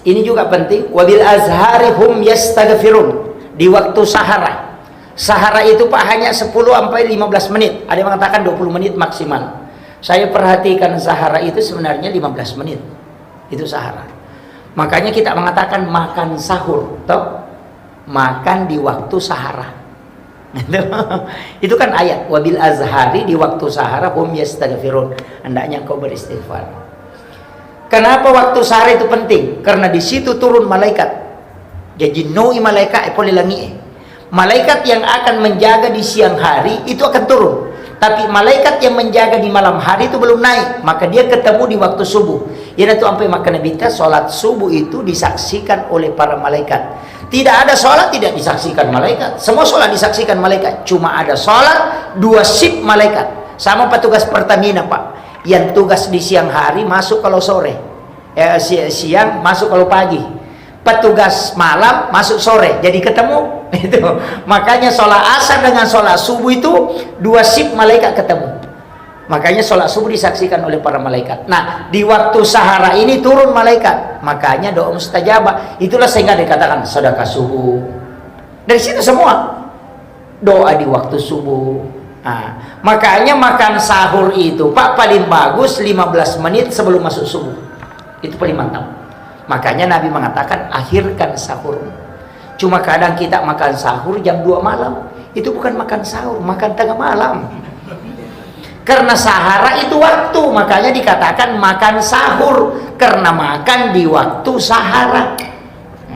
Ini juga penting. Wabil azhari hum yastaghfirun. Di waktu sahara. Sahara itu Pak hanya 10 sampai 15 menit. Ada yang mengatakan 20 menit maksimal. Saya perhatikan sahara itu sebenarnya 15 menit. Itu sahara. Makanya kita mengatakan makan sahur, toh? Makan di waktu sahara. Itu kan ayat. Wabil azhari, di waktu sahara hum yastaghfirun. Hendaknya kau beristighfar. Kenapa waktu sahara itu penting? Karena di situ turun malaikat. Jadi noi malaikat langi. Malaikat yang akan menjaga di siang hari itu akan turun. Tapi malaikat yang menjaga di malam hari itu belum naik. Maka dia ketemu di waktu subuh. Ya itu sampai maka Nabi kita sholat subuh itu disaksikan oleh para malaikat. Tidak ada sholat tidak disaksikan malaikat. Semua sholat disaksikan malaikat. Cuma ada sholat 2 shift malaikat. Sama petugas Pertamina Pak. Yang tugas di siang hari masuk kalau sore, siang masuk kalau pagi, petugas malam masuk sore, jadi ketemu itu. Makanya sholat asar dengan sholat subuh itu 2 shift malaikat ketemu. Makanya sholat subuh disaksikan oleh para malaikat. Nah di waktu sahara ini turun malaikat, makanya doa mustajabah. Itulah sehingga dikatakan sedekah subuh. Dari situ semua doa di waktu subuh. Nah, makanya makan sahur itu Pak paling bagus 15 menit sebelum masuk subuh. Itu paling mantap. Makanya Nabi mengatakan akhirkan sahur. Cuma kadang kita makan sahur jam 2 malam. Itu bukan makan sahur, makan tengah malam. Karena sahara itu waktu, makanya dikatakan makan sahur. Karena makan di waktu sahara.